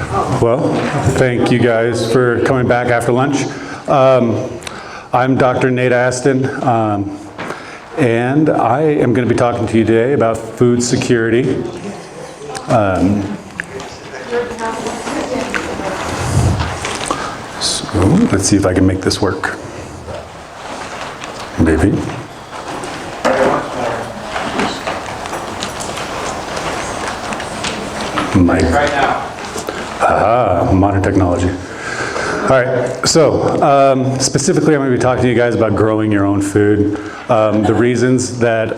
Well, thank you guys for coming back after lunch. I'm Dr. Nate Aston, and I am going to be talking to you today about food security. So let's see if I can make this work. Maybe. Right now. Modern technology. All right, so specifically I'm going to be talking to you guys about growing your own food, the reasons that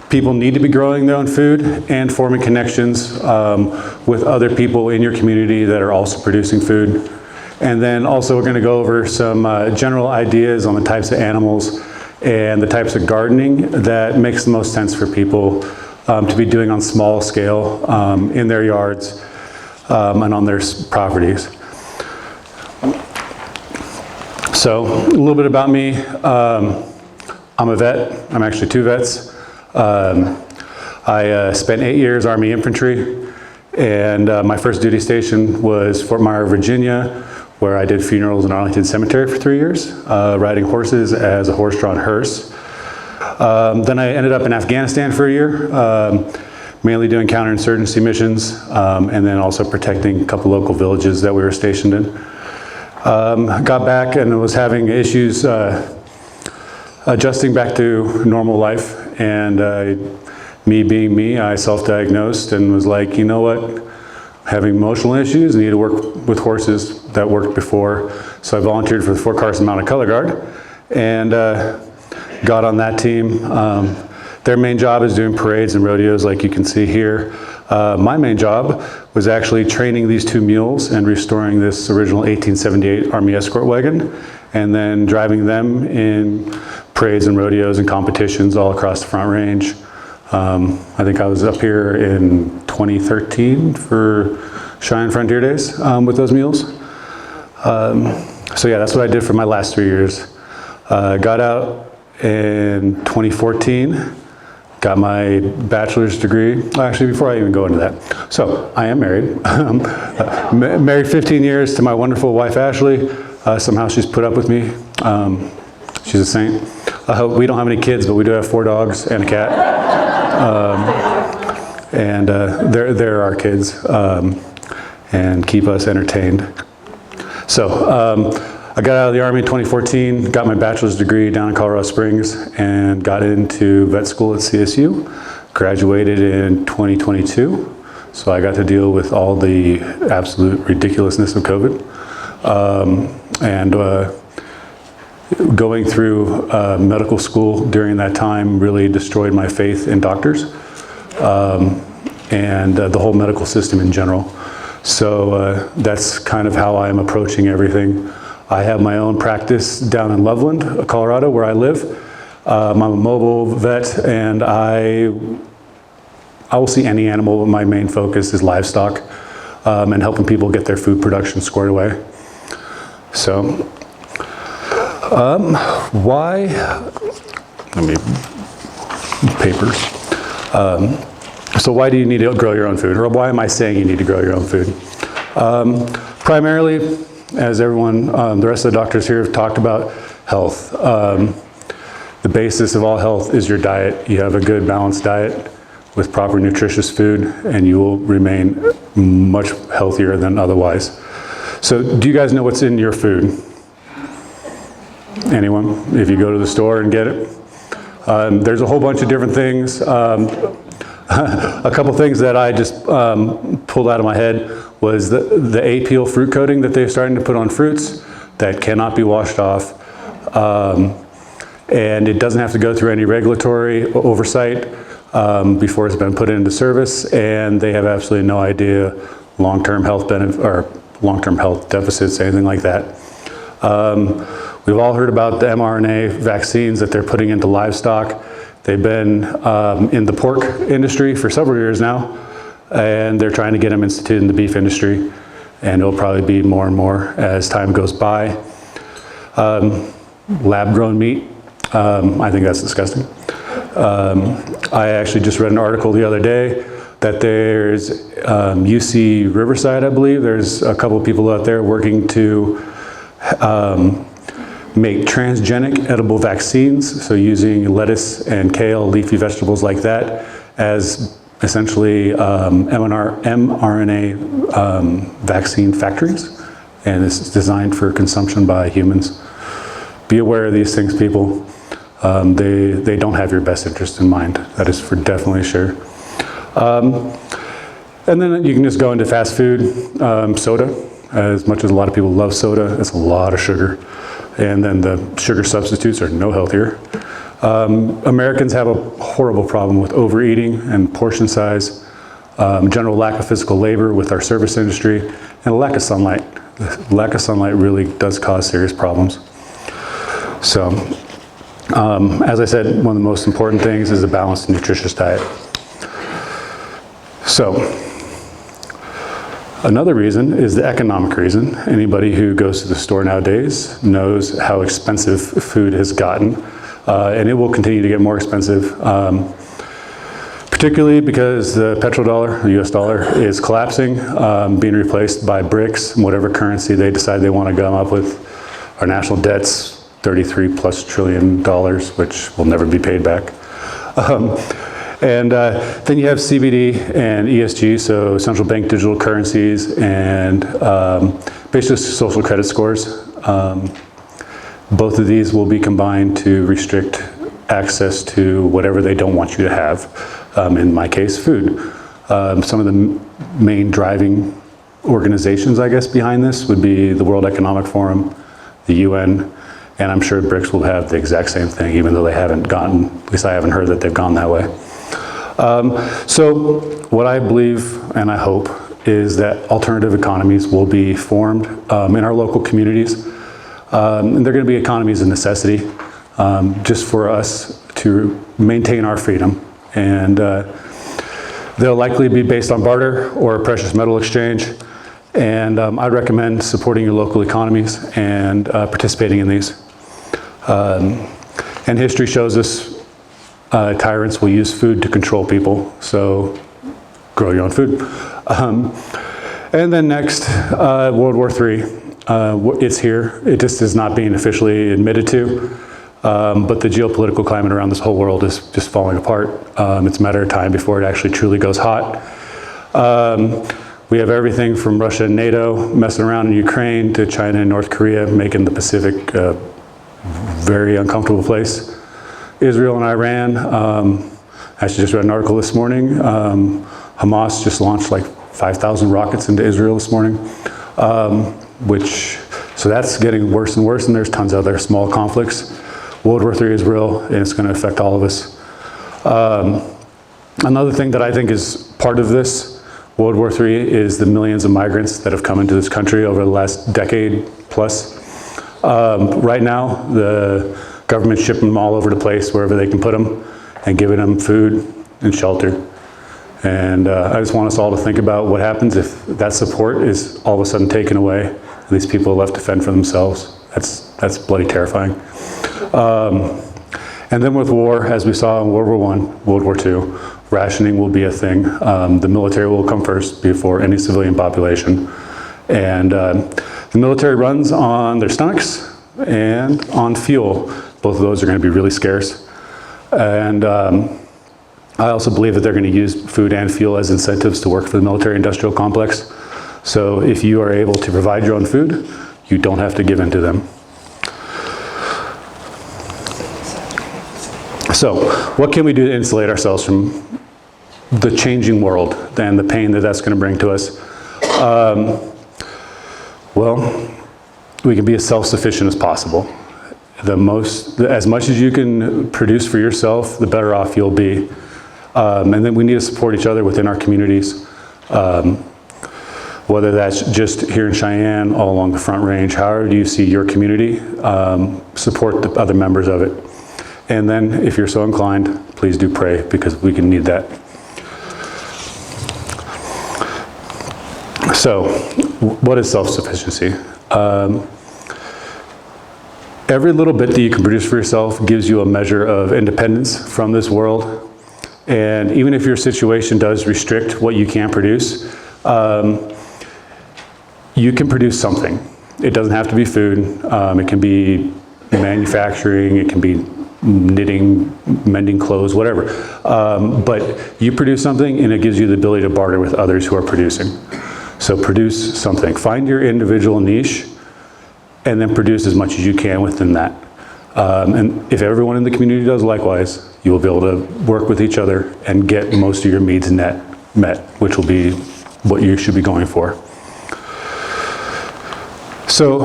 people need to be growing their own food, and forming connections with other people in your community that are also producing food. And then also we're going to go over some general ideas on the types of animals and the types of gardening that makes the most sense for people to be doing on small scale in their yards and on their properties. So a little bit about me. I'm a vet. I'm actually two vets. I spent 8 years Army infantry, and my first duty station was Fort Myer, Virginia, where I did funerals in Arlington Cemetery for 3 years, riding horses as a horse-drawn hearse. Then I ended up in Afghanistan for a year, mainly doing counterinsurgency missions, and then also protecting a couple local villages that we were stationed in. Got back and was having issues adjusting back to normal life, and me being me, I self-diagnosed and was like, you know what, having emotional issues, I need to work with horses. That worked before, so I volunteered for the Fort Carson Mounted Color Guard, and got on that team. Their main job is doing parades and rodeos like you can see here. My main job was actually training these two mules and restoring this original 1878 Army escort wagon, and then driving them in parades and rodeos and competitions all across the Front Range. I think I was up here in 2013 for Cheyenne Frontier Days with those mules. So yeah, that's what I did for my last 3 years. Got out in 2014, got my bachelor's degree. Actually, before I even go into that, so I am married. Married 15 years to my wonderful wife, Ashley. Somehow she's put up with me. She's a saint. We don't have any kids, but we do have 4 dogs and a cat. And they're our kids and keep us entertained. So I got out of the Army in 2014, got my bachelor's degree down in Colorado Springs, and got into vet school at CSU. Graduated in 2022, so I got to deal with all the absolute ridiculousness of COVID. Going through medical school during that time really destroyed my faith in doctors and the whole medical system in general. So that's kind of how I'm approaching everything. I have my own practice down in Loveland, Colorado, where I live. I'm a mobile vet, and I will see any animal, but my main focus is livestock and helping people get their food production squared away. So, why, let me, papers. So why do you need to grow your own food? Or why am I saying you need to grow your own food? Primarily, as everyone, the rest of the doctors here have talked about, health. The basis of all health is your diet. You have a good balanced diet with proper nutritious food, and you will remain much healthier than otherwise. So do you guys know what's in your food? Anyone? If you go to the store and get it? There's a whole bunch of different things. A couple things that I just pulled out of my head was the A-peel fruit coating that they're starting to put on fruits that cannot be washed off. And it doesn't have to go through any regulatory oversight before it's been put into service, and they have absolutely no idea long-term health benefit or long-term health deficits, anything like that. We've all heard about the mRNA vaccines that they're putting into livestock. They've been in the pork industry for several years now, and they're trying to get them instituted in the beef industry, and it'll probably be more and more as time goes by. Lab-grown meat, I think that's disgusting. I actually just read an article the other day that there's UC Riverside, I believe. There's a couple of people out there working to make transgenic edible vaccines, so using lettuce and kale, leafy vegetables like that, as essentially mRNA vaccine factories, and it's designed for consumption by humans. Be aware of these things, people. They don't have your best interest in mind. That is for definitely sure. And then you can just go into fast food, soda. As much as a lot of people love soda, it's a lot of sugar. And then the sugar substitutes are no healthier. Americans have a horrible problem with overeating and portion size, general lack of physical labor with our service industry, and a lack of sunlight. The lack of sunlight really does cause serious problems. So, as I said, one of the most important things is a balanced, nutritious diet. So, another reason is the economic reason. Anybody who goes to the store nowadays knows how expensive food has gotten, and it will continue to get more expensive, particularly because the petrodollar, the US dollar, is collapsing, being replaced by BRICS, whatever currency they decide they want to come up with. Our national debt's $33+ trillion, which will never be paid back. And then you have CBD and ESG, so central bank digital currencies, and basically social credit scores. Both of these will be combined to restrict access to whatever they don't want you to have. In my case, food. Some of the main driving organizations, I guess, behind this would be the World Economic Forum, the UN, and I'm sure BRICS will have the exact same thing, even though they haven't gotten, at least I haven't heard that they've gone that way. So what I believe and I hope is that alternative economies will be formed in our local communities. And they're going to be economies of necessity just for us to maintain our freedom. And they'll likely be based on barter or a precious metal exchange. And I'd recommend supporting your local economies and participating in these. And history shows us tyrants will use food to control people, so grow your own food. And then next, World War III. It's here. It just is not being officially admitted to, but the geopolitical climate around this whole world is just falling apart. It's a matter of time before it actually truly goes hot. We have everything from Russia and NATO messing around in Ukraine to China and North Korea making the Pacific a very uncomfortable place. Israel and Iran, I actually just read an article this morning. Hamas just launched like 5,000 rockets into Israel this morning, so that's getting worse and worse, and there's tons of other small conflicts. World War III is real, and it's going to affect all of us. Another thing that I think is part of this World War III is the millions of migrants that have come into this country over the last decade plus. Right now, the government's shipping them all over the place, wherever they can put them, and giving them food and shelter. And I just want us all to think about what happens if that support is all of a sudden taken away, and these people are left to fend for themselves. That's bloody terrifying. And then with war, as we saw in World War I, World War II, rationing will be a thing. The military will come first before any civilian population. And the military runs on their stomachs and on fuel. Both of those are going to be really scarce. And I also believe that they're going to use food and fuel as incentives to work for the military-industrial complex. So if you are able to provide your own food, you don't have to give in to them. So what can we do to insulate ourselves from the changing world and the pain that that's going to bring to us? Well, we can be as self-sufficient as possible. As much as you can produce for yourself, the better off you'll be. And then we need to support each other within our communities. Whether that's just here in Cheyenne, all along the Front Range, however you see your community, support the other members of it. And then, if you're so inclined, please do pray, because we can need that. So, what is self-sufficiency? Every little bit that you can produce for yourself gives you a measure of independence from this world, And even if your situation does restrict what you can produce, you can produce something. It doesn't have to be food. It can be manufacturing. It can be knitting, mending clothes, whatever. But you produce something and it gives you the ability to barter with others who are producing. So produce something. Find your individual niche and then produce as much as you can within that. And if everyone in the community does likewise, you will be able to work with each other and get most of your needs met, which will be what you should be going for. So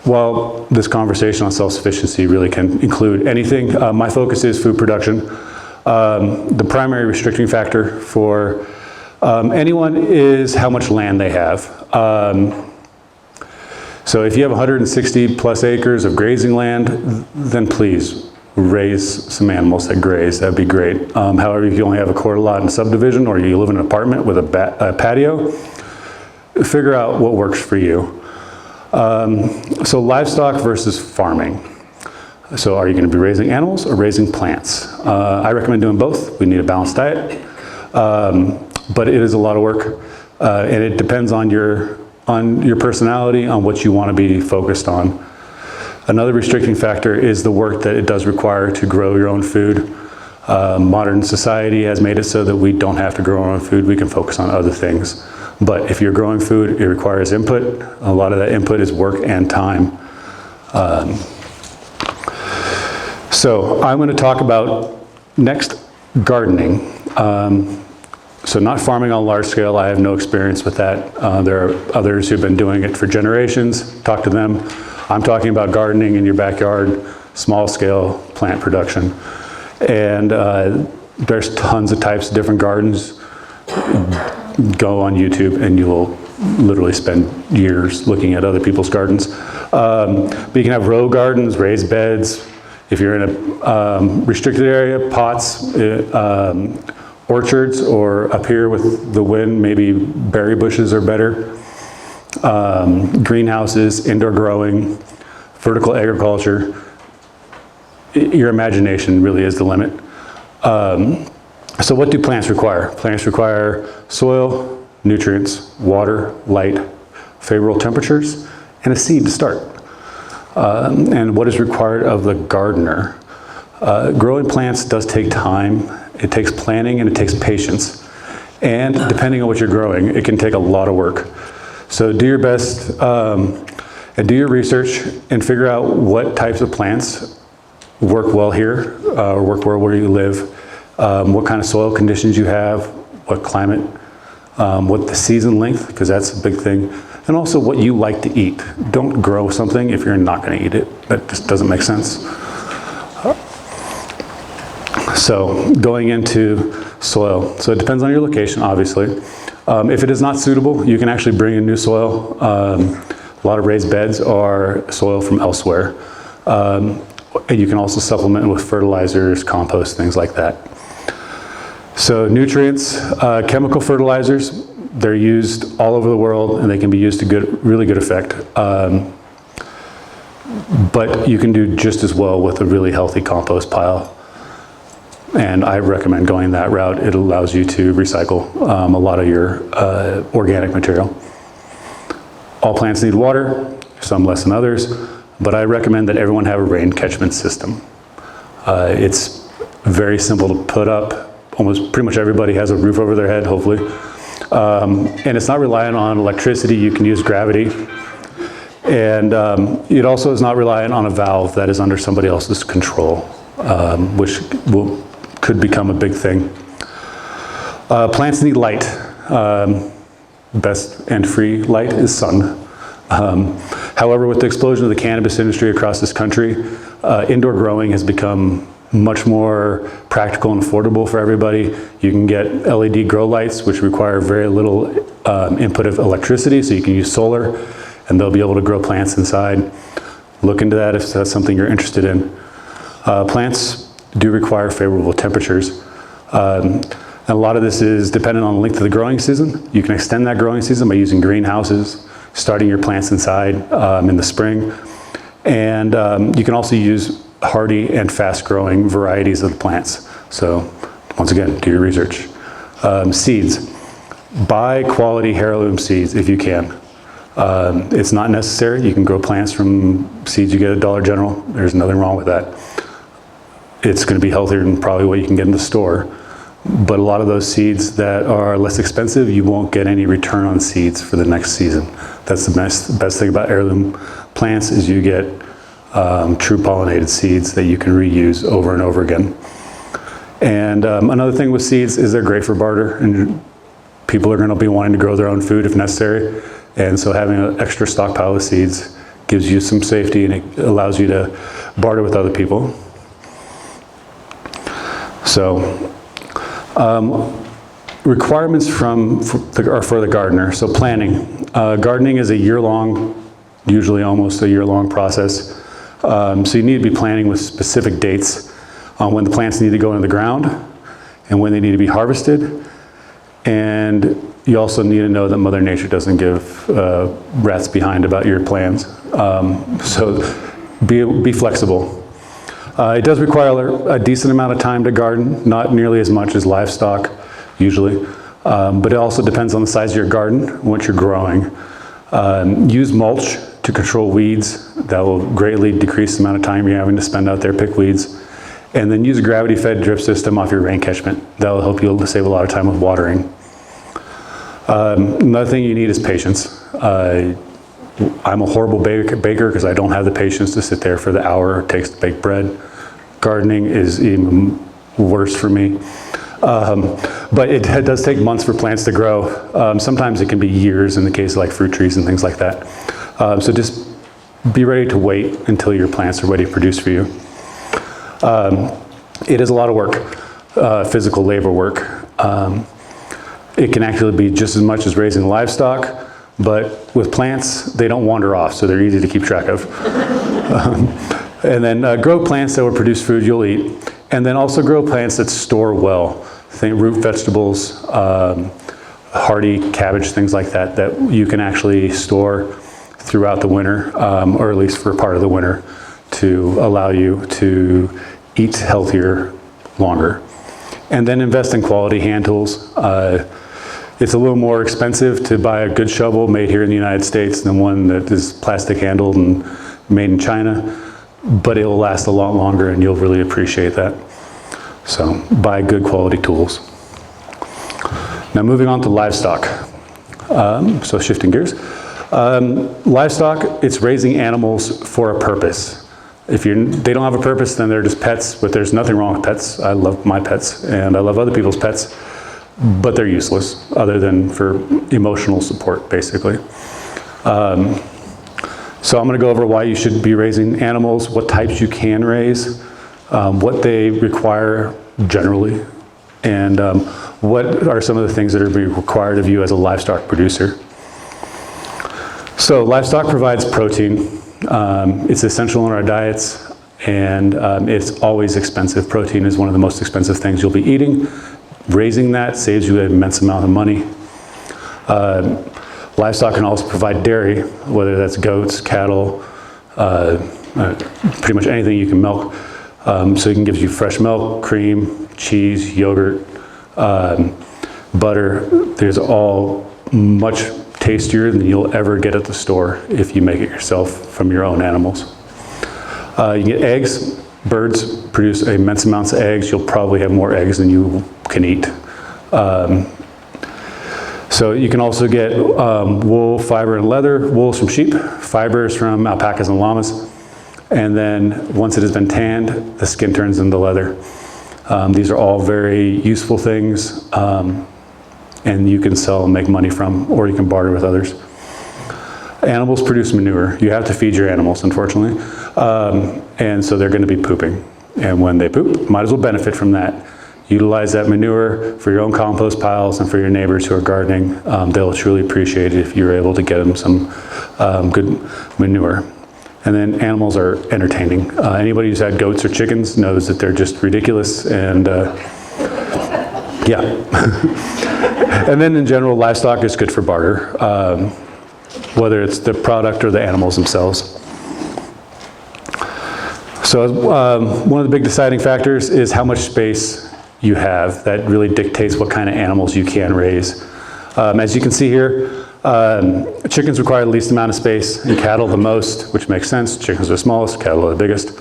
while this conversation on self-sufficiency really can include anything, my focus is food production. The primary restricting factor for anyone is how much land they have. So if you have 160 plus acres of grazing land, then please raise some animals that graze. That'd be great. However, if you only have a quarter lot in a subdivision or you live in an apartment with a patio, figure out what works for you. So livestock versus farming. So are you going to be raising animals or raising plants? I recommend doing both. We need a balanced diet, but it is a lot of work, and it depends on your personality, on what you want to be focused on. Another restricting factor is the work that it does require to grow your own food. Modern society has made it so that we don't have to grow our own food. We can focus on other things. But if you're growing food, it requires input. A lot of that input is work and time. So I'm going to talk about next gardening. So not farming on a large scale. I have no experience with that. There are others who've been doing it for generations. Talk to them. I'm talking about gardening in your backyard, small scale plant production. And there's tons of types of different gardens. Go on YouTube and you will literally spend years looking at other people's gardens. But you can have row gardens, raised beds. If you're in a restricted area, pots, orchards, or up here with the wind, maybe berry bushes are better. Greenhouses, indoor growing, vertical agriculture. Your imagination really is the limit. So what do plants require? Plants require soil, nutrients, water, light, favorable temperatures, and a seed to start. And what is required of the gardener? Growing plants does take time. It takes planning and it takes patience. And depending on what you're growing, it can take a lot of work. So do your best and do your research and figure out what types of plants work well here, or work well where you live, what kind of soil conditions you have, what climate, what the season length, because that's a big thing, and also what you like to eat. Don't grow something if you're not going to eat it. That just doesn't make sense. So going into soil. So it depends on your location, obviously. If it is not suitable, you can actually bring in new soil. A lot of raised beds are soil from elsewhere. And you can also supplement with fertilizers, compost, things like that. So nutrients, chemical fertilizers, they're used all over the world and they can be used to really good effect. But you can do just as well with a really healthy compost pile. And I recommend going that route. It allows you to recycle a lot of your organic material. All plants need water, some less than others, but I recommend that everyone have a rain catchment system. It's very simple to put up. Almost pretty much everybody has a roof over their head, hopefully. And it's not reliant on electricity. You can use gravity. And it also is not reliant on a valve that is under somebody else's control, which could become a big thing. Plants need light. Best and free light is sun. However, with the explosion of the cannabis industry across this country, indoor growing has become much more practical and affordable for everybody. You can get LED grow lights, which require very little input of electricity, so you can use solar, and they'll be able to grow plants inside. Look into that if that's something you're interested in. Plants do require favorable temperatures. And a lot of this is dependent on the length of the growing season. You can extend that growing season by using greenhouses, starting your plants inside in the spring. And you can also use hardy and fast-growing varieties of the plants. So once again, do your research. Seeds. Buy quality heirloom seeds if you can. It's not necessary. You can grow plants from seeds you get at Dollar General. There's nothing wrong with that. It's going to be healthier than probably what you can get in the store. But a lot of those seeds that are less expensive, you won't get any return on seeds for the next season. That's the best thing about heirloom plants is you get true pollinated seeds that you can reuse over and over again. And another thing with seeds is they're great for barter, and people are going to be wanting to grow their own food if necessary. And so having an extra stockpile of seeds gives you some safety, and it allows you to barter with other people. So requirements for the gardener. So planning. Gardening is a year-long, usually almost a year-long process. So you need to be planning with specific dates on when the plants need to go into the ground and when they need to be harvested. And you also need to know that Mother Nature doesn't give rats behind about your plans. So be flexible. It does require a decent amount of time to garden, not nearly as much as livestock, usually. But it also depends on the size of your garden, what you're growing. Use mulch to control weeds. That will greatly decrease the amount of time you're having to spend out there pick weeds. And then use a gravity-fed drip system off your rain catchment. That will help you to save a lot of time with watering. Another thing you need is patience. I'm a horrible baker because I don't have the patience to sit there for the hour it takes to bake bread. Gardening is even worse for me. But it does take months for plants to grow. Sometimes it can be years in the case of like fruit trees and things like that. So just be ready to wait until your plants are ready to produce for you. It is a lot of work, physical labor work. It can actually be just as much as raising livestock, but with plants, they don't wander off, so they're easy to keep track of. And then grow plants that will produce food you'll eat, and then also grow plants that store well. Think root vegetables, hardy cabbage, things like that, that you can actually store throughout the winter, or at least for part of the winter, to allow you to eat healthier longer. And then invest in quality hand tools. It's a little more expensive to buy a good shovel made here in the United States than one that is plastic handled and made in China, but it will last a lot longer and you'll really appreciate that. So buy good quality tools. Now moving on to livestock. So shifting gears. Livestock, it's raising animals for a purpose. If they don't have a purpose, then they're just pets, but there's nothing wrong with pets. I love my pets and I love other people's pets. But they're useless other than for emotional support, basically. So I'm going to go over why you should be raising animals, what types you can raise, what they require generally, and what are some of the things that are required of you as a livestock producer. So livestock provides protein. It's essential in our diets, and it's always expensive. Protein is one of the most expensive things you'll be eating. Raising that saves you an immense amount of money. Livestock can also provide dairy, whether that's goats, cattle, pretty much anything you can milk. So it can give you fresh milk, cream, cheese, yogurt, butter. There's all much tastier than you'll ever get at the store if you make it yourself from your own animals. You get eggs. Birds produce immense amounts of eggs. You'll probably have more eggs than you can eat. So you can also get wool, fiber, and leather. Wool from sheep, fibers from alpacas and llamas. And then once it has been tanned, the skin turns into leather. These are all very useful things, and you can sell and make money from, or you can barter with others. Animals produce manure. You have to feed your animals, unfortunately. And so they're going to be pooping. And when they poop, might as well benefit from that. Utilize that manure for your own compost piles and for your neighbors who are gardening. They'll truly appreciate it if you're able to get them some good manure. And then animals are entertaining. Anybody who's had goats or chickens knows that they're just ridiculous, and yeah. And then in general, livestock is good for barter, whether it's the product or the animals themselves. So one of the big deciding factors is how much space you have that really dictates what kind of animals you can raise. As you can see here, chickens require the least amount of space and cattle the most, which makes sense. Chickens are the smallest, cattle are the biggest.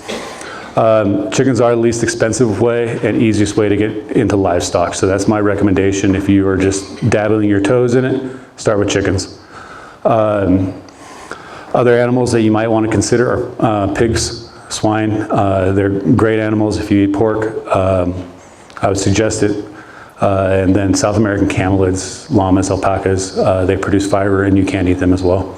Chickens are the least expensive way and easiest way to get into livestock. So that's my recommendation. If you are just dabbling your toes in it, start with chickens. Other animals that you might want to consider are pigs, swine. They're great animals if you eat pork. I would suggest it. And then South American camelids, llamas, alpacas, they produce fiber and you can eat them as well.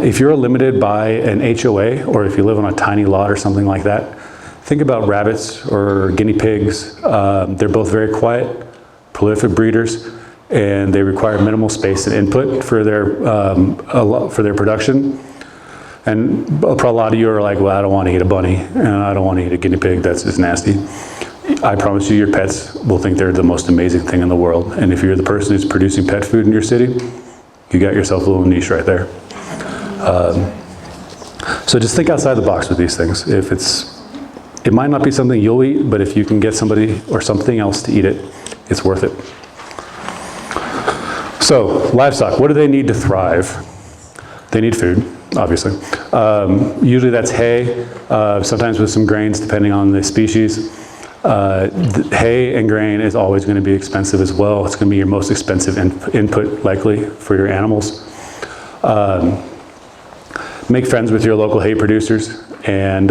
If you're limited by an HOA or if you live on a tiny lot or something like that, think about rabbits or guinea pigs. They're both very quiet, prolific breeders, and they require minimal space and input for their production. And a lot of you are like, well, I don't want to eat a bunny and I don't want to eat a guinea pig, that's just nasty. I promise you your pets will think they're the most amazing thing in the world. And if you're the person who's producing pet food in your city, you got yourself a little niche right there. So just think outside the box with these things. It might not be something you'll eat, but if you can get somebody or something else to eat it, it's worth it. So livestock, what do they need to thrive? They need food, obviously. Usually that's hay, sometimes with some grains depending on the species. Hay and grain is always going to be expensive as well. It's going to be your most expensive input likely for your animals. Make friends with your local hay producers, and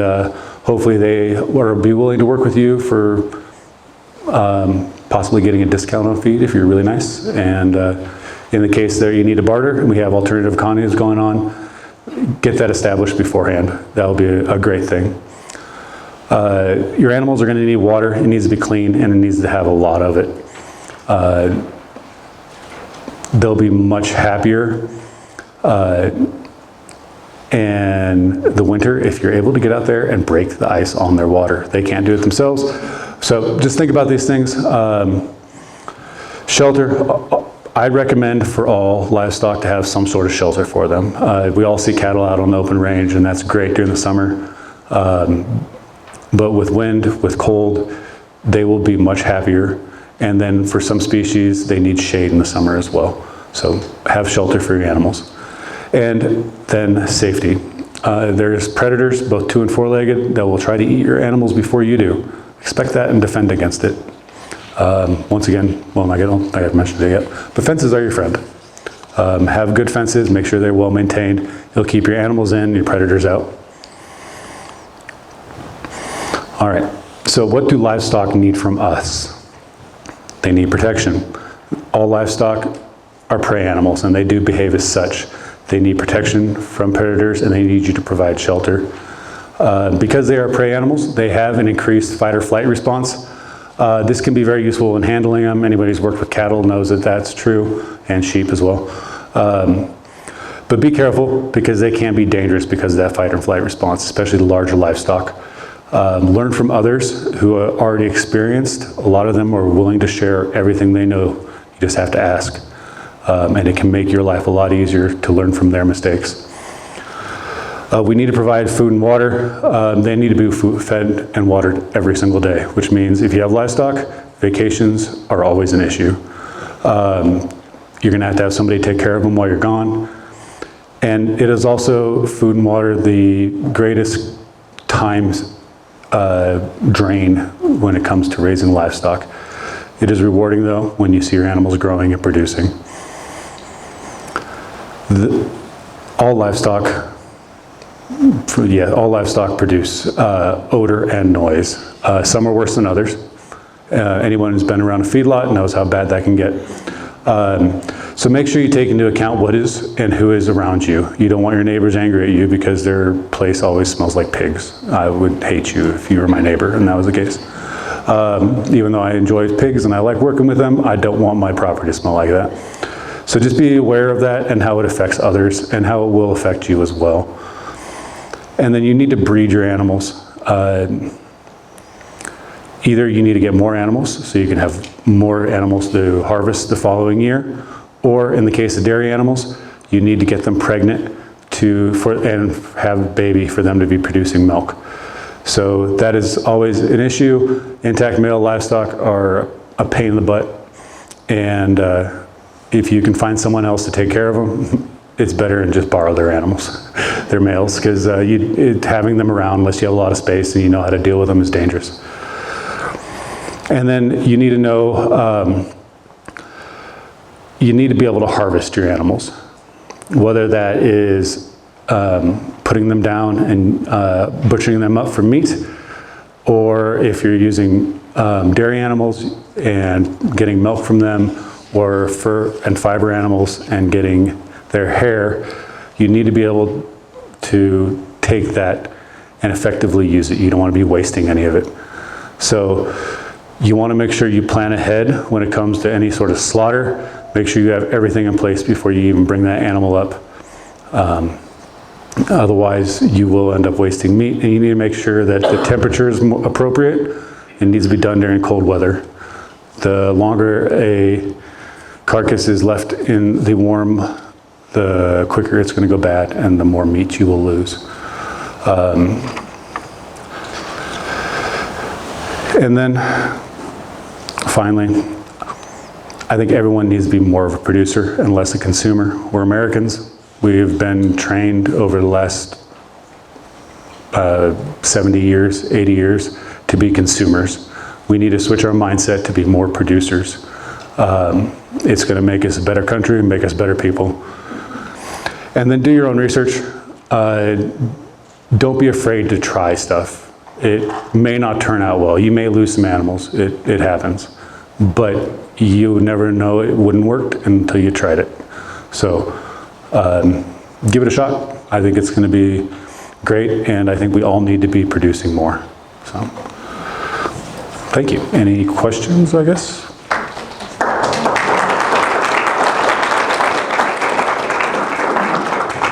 hopefully they will be willing to work with you for possibly getting a discount on feed if you're really nice. And in the case that you need to barter, and we have alternative economies going on, get that established beforehand. That'll be a great thing. Your animals are going to need water. It needs to be clean, and it needs to have a lot of it. They'll be much happier in the winter if you're able to get out there and break the ice on their water. They can't do it themselves. So just think about these things. Shelter. I'd recommend for all livestock to have some sort of shelter for them. We all see cattle out on the open range, and that's great during the summer. But with wind, with cold, they will be much happier. And then for some species, they need shade in the summer as well. So have shelter for your animals. And then safety. There's predators, both 2- and 4-legged, that will try to eat your animals before you do. Expect that and defend against it. Once again, well, I haven't mentioned it yet, but fences are your friend. Have good fences, make sure they're well maintained. It'll keep your animals in, your predators out. All right, so what do livestock need from us? They need protection. All livestock are prey animals, and they do behave as such. They need protection from predators, and they need you to provide shelter. Because they are prey animals, they have an increased fight or flight response. This can be very useful in handling them. Anybody who's worked with cattle knows that that's true, and sheep as well. But be careful, because they can be dangerous because of that fight or flight response, especially the larger livestock. Learn from others who are already experienced. A lot of them are willing to share everything they know. You just have to ask. And it can make your life a lot easier to learn from their mistakes. We need to provide food and water. They need to be fed and watered every single day, which means if you have livestock, vacations are always an issue. You're going to have somebody take care of them while you're gone. And it is also food and water the greatest times drain when it comes to raising livestock. It is rewarding though when you see your animals growing and producing. All livestock produce odor and noise. Some are worse than others. Anyone who's been around a feedlot knows how bad that can get. So make sure you take into account what is and who is around you. You don't want your neighbors angry at you because their place always smells like pigs. I would hate you if you were my neighbor and that was the case. Even though I enjoy pigs and I like working with them, I don't want my property to smell like that. So just be aware of that and how it affects others and how it will affect you as well. And then you need to breed your animals. Either you need to get more animals so you can have more animals to harvest the following year, or in the case of dairy animals, you need to get them pregnant and have a baby for them to be producing milk. So that is always an issue. Intact male livestock are a pain in the butt, and if you can find someone else to take care of them, it's better than just borrow their animals, their males, because having them around, unless you have a lot of space and you know how to deal with them, is dangerous. And then you need to know, you need to be able to harvest your animals, whether that is putting them down and butchering them up for meat, or if you're using dairy animals and getting milk from them, or fur and fiber animals and getting their hair, you need to be able to take that and effectively use it. You don't want to be wasting any of it. So you want to make sure you plan ahead when it comes to any sort of slaughter. Make sure you have everything in place before you even bring that animal up. Otherwise, you will end up wasting meat, and you need to make sure that the temperature is appropriate. It needs to be done during cold weather. The longer a carcass is left in the warm, the quicker it's going to go bad, and the more meat you will lose. And then, finally, I think everyone needs to be more of a producer and less a consumer. We're Americans. We've been trained over the last 70 years, 80 years to be consumers. We need to switch our mindset to be more producers. It's going to make us a better country and make us better people. And then do your own research. Don't be afraid to try stuff. It may not turn out well. You may lose some animals. It happens. But you never know it wouldn't work until you tried it. So give it a shot. I think it's going to be great, and I think we all need to be producing more. So thank you. Any questions, I guess?